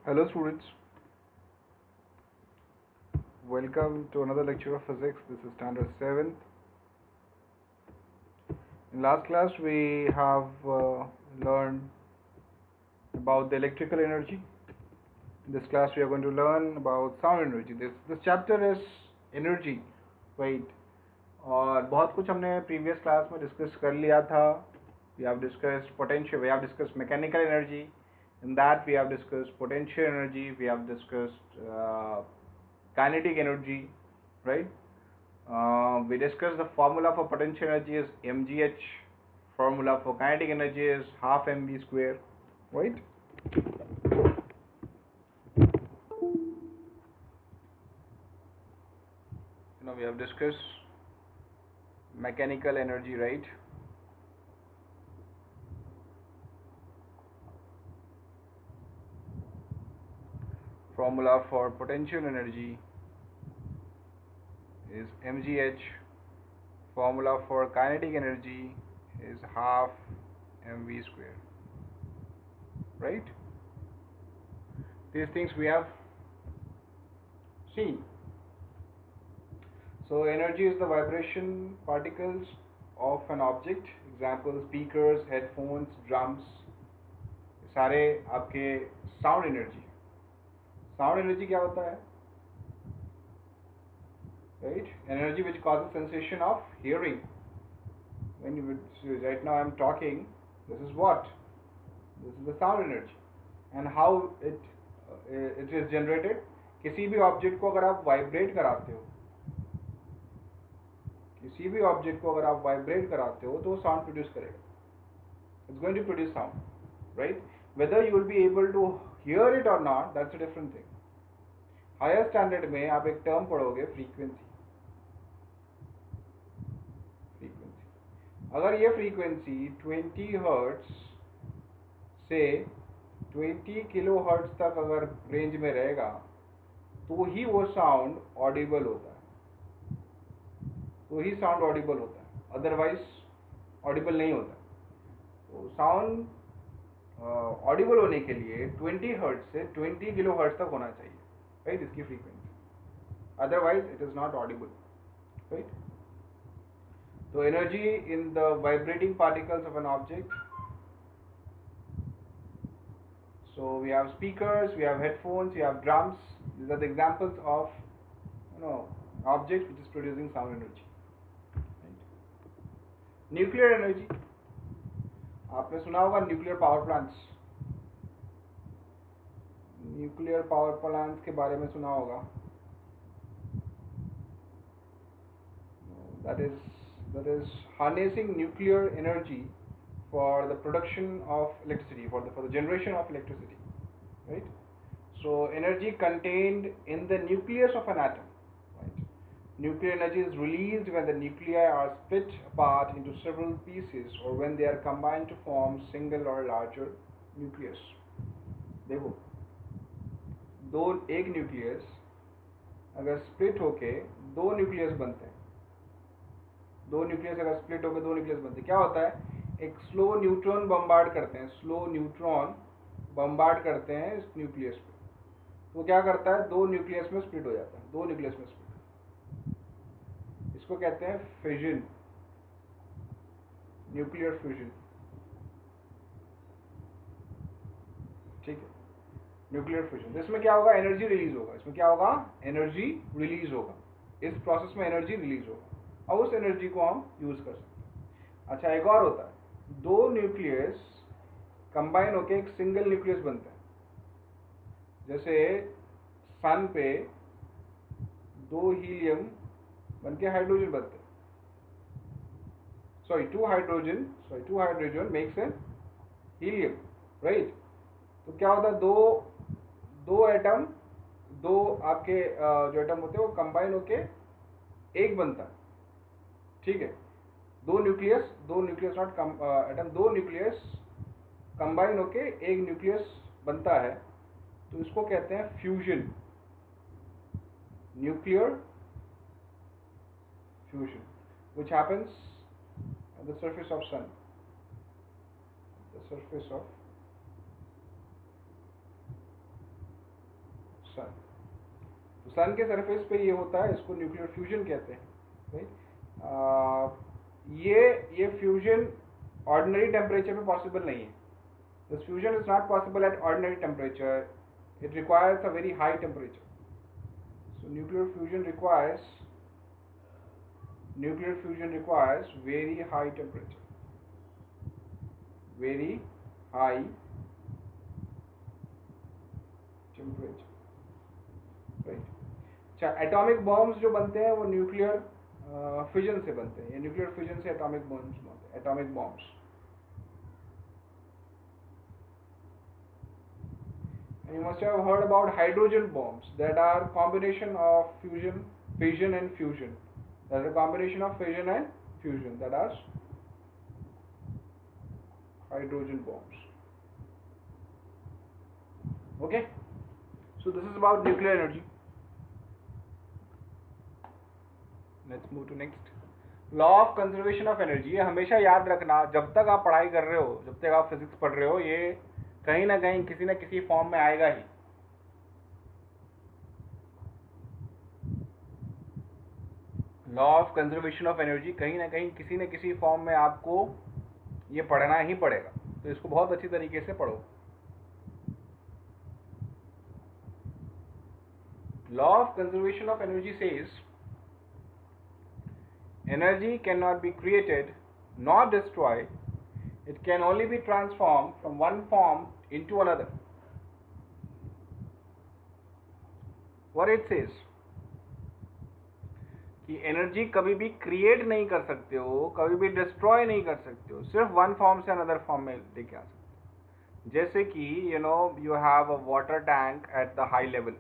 Hello students, welcome to another lecture of physics. This is standard 7th. In last class we have learned about the electrical energy. In this class we are going to learn about sound energy. This chapter is energy, right? और बहुत कुछ हमने previous class में discuss कर लिया था. We have discussed potential, we have discussed mechanical energy. In that we have discussed potential energy, we have discussed kinetic energy, right? We discussed the formula for potential energy is mgh, formula for kinetic energy is half mv square, right? We have discussed mechanical energy, right? Formula for potential energy is mgh, formula for kinetic energy is half mv square, right? These things we have seen. So energy is the vibration particles of an object. Example, speakers, headphones, drums, सारे आपके sound energy. Sound energy क्या होता है? Right? Energy which causes sensation of hearing. When you right now I am talking, this is what? This is the sound energy. And how it is generated? किसी भी object को अगर आप vibrate कराते हो, किसी भी ऑब्जेक्ट को अगर आप वाइब्रेट कराते हो तो वो साउंड प्रोड्यूस करेगा. It's going to produce sound, right? Whether you will be able to hear it और not, that's a different thing. Higher standard में आप एक टर्म पढ़ोगे, फ्रीक्वेंसी. अगर ये फ्रीक्वेंसी 20 हर्ट्ज से 20 किलो हर्ट्ज तक अगर रेंज में रहेगा तो ही वो साउंड ऑडिबल होता है, तो ही साउंड ऑडिबल होता है, अदरवाइज ऑडिबल नहीं होता. तो साउंड ऑडिबल होने के लिए 20 हर्ट्ज से 20 किलो हर्ट्ज तक होना चाहिए, राइट? इसकी frequency, otherwise it is not Audible, right? So energy in the vibrating particles of an object. So we have speakers, we have headphones, we have drums. These are the examples of object which is producing sound energy. Right? Nuclear energy. आपने सुना होगा nuclear power plants. Nuclear power plants के बारे में सुना होगा. That is harnessing nuclear energy for the production of electricity, for the generation of electricity, right? So energy contained in the nucleus of an atom, right? Nuclear energy is released when the nuclei are split apart into several pieces or when they are combined to form single or larger nucleus. देखो, एक nucleus अगर split होके दो nucleus बनते हैं, दो nucleus अगर split होकर दो न्यूक्लियस बनते, क्या होता है? एक स्लो न्यूट्रॉन बम्बार्ड करते हैं, स्लो न्यूट्रॉन बम्बार्ड करते हैं इस न्यूक्लियस पे, तो क्या करता है? दो न्यूक्लियस में स्प्लिट हो जाता है, दो न्यूक्लियस में स्प्लिट. इसको कहते हैं फिजन, न्यूक्लियर फ्यूजन, ठीक है? Nuclear fusion. इसमें क्या होगा? एनर्जी रिलीज होगा. इसमें क्या होगा? एनर्जी रिलीज होगा. इस प्रोसेस में एनर्जी रिलीज होगा और उस एनर्जी को हम यूज कर सकते हैं. अच्छा, एक और होता है, दो न्यूक्लियस कंबाइन होकर एक सिंगल न्यूक्लियस बनता है. जैसे सन पे दो हीलियम बन के हाइड्रोजन बनते हैं. Two hydrogen makes a helium, right? तो क्या होता है? दो एटम, दो आपके जो एटम होते हैं वो कंबाइन होके एक बनता है, ठीक है? दो न्यूक्लियस नॉट एटम, दो न्यूक्लियस कंबाइन होके एक न्यूक्लियस बनता है, तो इसको कहते हैं fusion, nuclear fusion, which happens at the surface of sun, the surface of सन। तो सन के सरफेस पे ये होता है, इसको न्यूक्लियर फ्यूजन कहते हैं, राइट। ये फ्यूजन ऑर्डिनरी टेम्परेचर में पॉसिबल नहीं है। This fusion is not possible at ordinary temperature, it requires a very high temperature. So nuclear fusion requires very high temperature, very high temperature, right। अच्छा, atomic bombs जो बनते हैं वो nuclear fission से बनते हैं, ये न्यूक्लियर फिजन से एटॉमिक बॉम्ब्स बनते हैं, atomic bombs. And you must have heard about hydrogen bombs that are combination of fission and fusion. That is a combination of fission and fusion, that are hydrogen bombs. Okay, so this is about nuclear energy. Let's move to next. Law of conservation of energy. ये हमेशा याद रखना, जब तक आप पढ़ाई कर रहे हो, जब तक आप फिजिक्स पढ़ रहे हो, ये कहीं ना कहीं किसी न किसी फॉर्म में आएगा ही। Law of conservation of energy कहीं ना कहीं किसी न किसी फॉर्म में आपको ये पढ़ना ही पड़ेगा, तो इसको बहुत अच्छी तरीके से पढ़ो। Law of conservation of energy says energy cannot be created nor destroyed, it can only be transformed from one form into another. What it says कि एनर्जी कभी भी क्रिएट नहीं कर सकते हो, कभी भी डिस्ट्रॉय नहीं कर सकते हो, सिर्फ वन फॉर्म से अनदर फॉर्म में लेके आ सकते हो। जैसे कि you have a water tank at the high level,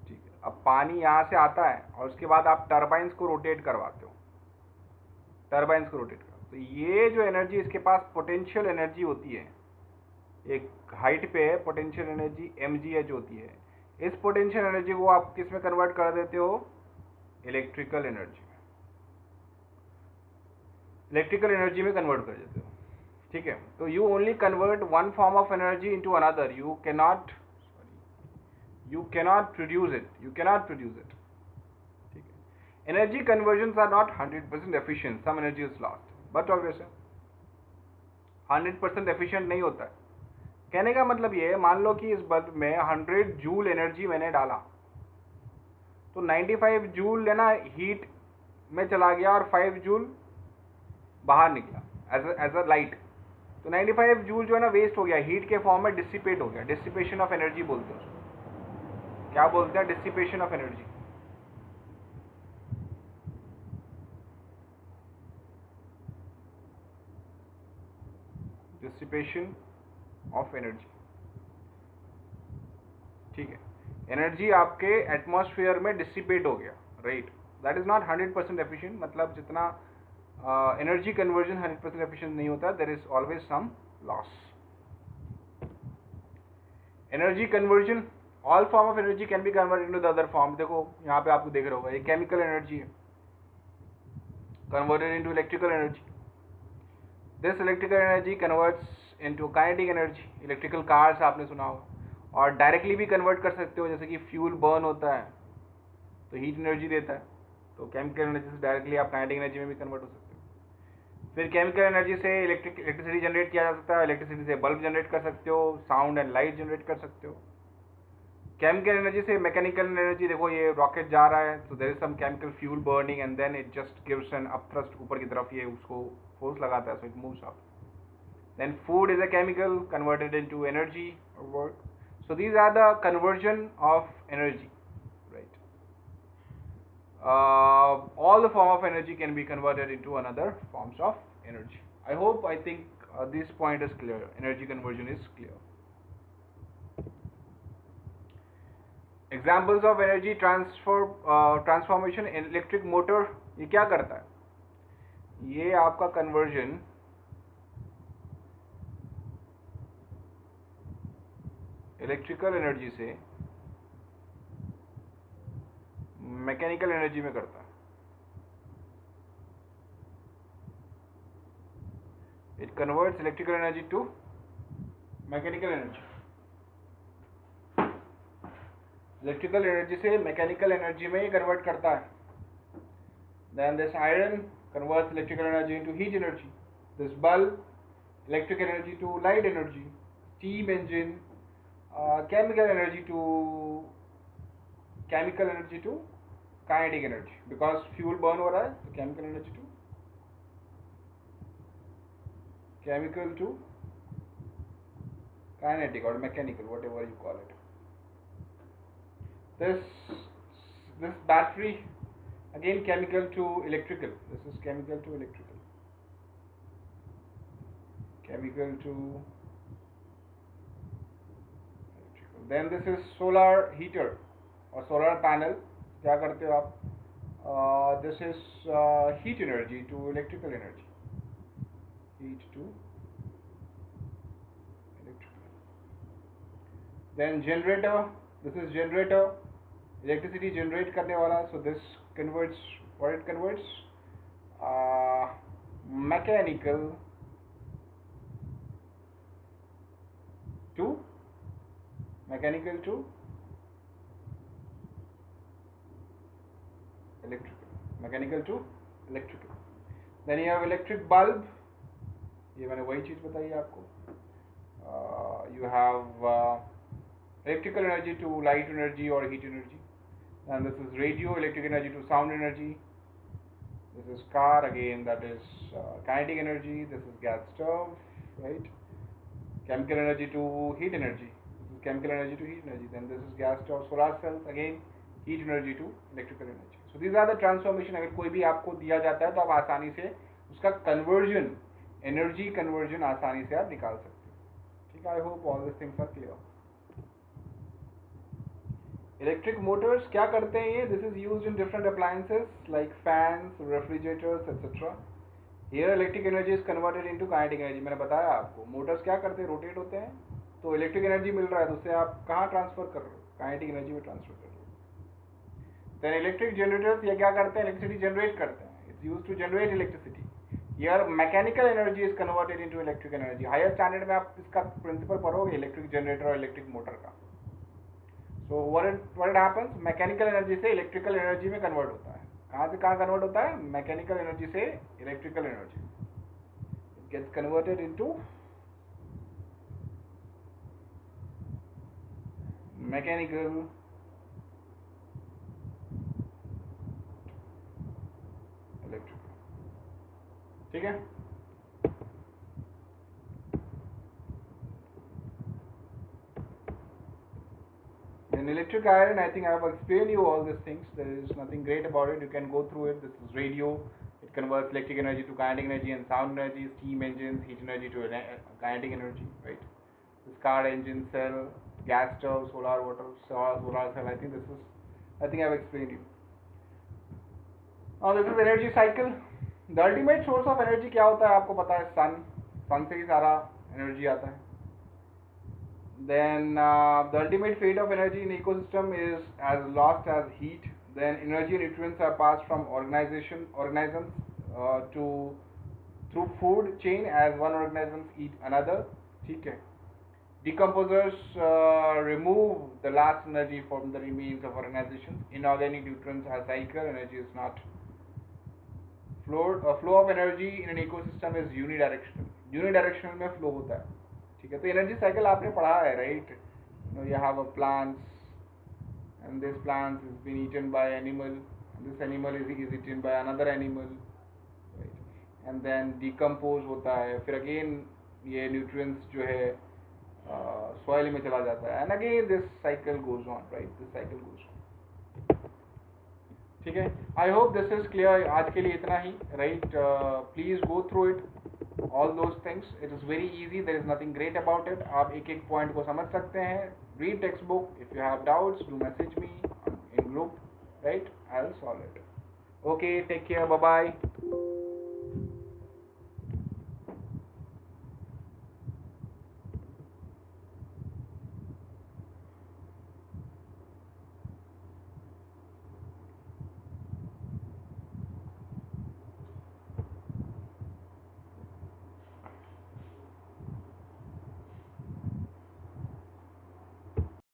ठीक है। अब पानी यहाँ से आता है और उसके बाद आप टर्बाइंस को रोटेट करवाते हो, तो ये जो एनर्जी इसके पास पोटेंशियल एनर्जी होती है, एक हाइट पे पोटेंशियल एनर्जी mgh होती है। इस पोटेंशियल एनर्जी को आप किस में कन्वर्ट कर देते हो? इलेक्ट्रिकल एनर्जी में कन्वर्ट कर देते हो, ठीक है। तो you only convert one form of energy into another, you cannot produce it, ठीक है। Energy conversions are not 100% efficient, some energy is lost, but obviously 100% efficient नहीं होता है। कहने का मतलब ये है, मान लो कि इस बल्ब में 100 जूल एनर्जी मैंने डाला, तो 95 जूल है ना हीट में चला गया और 5 जूल बाहर निकला एज अ लाइट। तो 95 जूल जो है ना वेस्ट हो गया, हीट के फॉर्म में डिसिपेट हो गया। डिसिपेशन ऑफ एनर्जी बोलते हैं उसको। क्या बोलते हैं? Dissipation of energy. Dissipation of energy, ठीक है। एनर्जी आपके एटमॉस्फेयर में डिसिपेट हो गया, right. That is not 100% efficient, मतलब जितना एनर्जी कन्वर्जन 100% एफिशिएंट नहीं होता, there is always some loss. Energy conversion, all form of energy can be converted into the other form. देखो यहाँ पे आपको देख रहे होगा, ये केमिकल एनर्जी है, converted into electrical energy. This electrical energy converts into kinetic energy. Electrical cars आपने सुना होगा, और डायरेक्टली भी कन्वर्ट कर सकते हो, जैसे कि फ्यूल बर्न होता है तो हीट एनर्जी देता है, तो केमिकल एनर्जी से डायरेक्टली आप काइनेटिक एनर्जी में भी कन्वर्ट हो सकते हो। फिर केमिकल एनर्जी से इलेक्ट्रिसिटी जनरेट किया जा सकता है, इलेक्ट्रिसिटी से बल्ब जनरेट कर सकते हो, साउंड एंड लाइट जनरेट कर सकते हो। केमिकल एनर्जी से मैकेनिकल एनर्जी, देखो ये रॉकेट जा रहा है, तो there is some chemical fuel burning and then it just gives an upthrust ऊपर की तरफ, ये उसको फोर्स लगाता है, so it moves up. Then food is a chemical converted into energy और work. So these are the conversion of energy, right? All the form of energy can be converted into another forms of energy. I think this point is clear. Energy conversion is clear. Examples of energy transformation in electric motor. ये क्या करता है? ये आपका conversion electrical energy से mechanical energy में करता है। It converts electrical energy to mechanical energy. Electrical energy से मैकेनिकल एनर्जी में ही कन्वर्ट करता है. Then this iron converts electrical energy into heat energy. This bulb, electric energy to light energy. Steam engine, chemical energy to kinetic energy. Because fuel burn हो रहा है तो chemical energy to kinetic or mechanical, whatever you call it. This battery, again chemical to electrical. This is chemical to electrical. Then this is solar heater or solar panel. क्या करते हो आप? This is heat energy to electrical energy. Then generator. This is generator. Electricity generate करने वाला. So this converts, what it converts? Mechanical to electrical. Then you have electric bulb. ये मैंने वही चीज बताई आपको. You have electrical energy to light energy or heat energy. And this is radio, electric energy to sound energy. This is car, again that is kinetic energy. This is gas stove, right? Chemical energy to heat energy. This is chemical energy to heat energy. Then this is gas stove, solar cells, again heat energy to electrical energy. So these are the transformation. अगर कोई भी आपको दिया जाता है तो आप आसानी से उसका conversion, energy conversion आसानी से आप निकाल सकते हो. ठीक है, I hope all these things are clear. Electric motors क्या करते हैं ये? This is used in different appliances like fans, refrigerators, etc. Here electric energy is converted into kinetic energy. मैंने बताया आपको मोटर्स क्या करते हैं, रोटेट होते हैं तो इलेक्ट्रिक एनर्जी मिल रहा है तो उससे आप कहाँ ट्रांसफर कर रहे हो? काइनेटिक एनर्जी में ट्रांसफर कर रहे हो. Then electric generators ये क्या करते हैं? इलेक्ट्रिसिटी जनरेट करते हैं. It's used to generate electricity. Here mechanical energy is converted into electric energy. Higher standard में आप इसका प्रिंसिपल पढ़ोगे इलेक्ट्रिक जनरेटर और इलेक्ट्रिक मोटर का. So what it happens? Mechanical energy से इलेक्ट्रिकल एनर्जी में कन्वर्ट होता है. कहाँ से कहाँ कन्वर्ट होता है? मैकेनिकल एनर्जी से electrical energy. It gets converted into mechanical electrical. ठीक है. In electric iron, I think I have explained you all these things. There is nothing great about it. You can go through it. This is radio. It converts electric energy to kinetic energy and sound energy. Steam engines, heat energy to kinetic energy, right? This car engine cell, gas stove, solar cell. I think I have explained you. Now this is energy cycle. The ultimate source of energy क्या होता है आपको पता है? sun से ही सारा energy आता है. Then the ultimate fate of energy in ecosystem is as lost as heat. Then energy and nutrients are passed from organisms through food chain as one organisms eat another. ठीक है. Decomposers remove the last energy from the remains of organizations. Inorganic nutrients are cycle. Energy is not flow of energy in an ecosystem is unidirectional. Unidirectional में flow होता है. ठीक है. तो energy cycle आपने पढ़ा है, right? You have a plants and this plant is being eaten by animal and this animal is eaten by another animal, right? And then decompose होता है, फिर again ये nutrients जो है soil में चला जाता है and again this cycle goes on, right? This cycle goes on. ठीक है. I hope this is clear. आज के लिए इतना ही, right? Please go through it. All those things. It is very easy. There is nothing great about it. आप एक एक point को समझ सकते हैं. Read textbook. If you have doubts, do message me in group. Right? I'll solve it. Okay. Take care. Bye bye.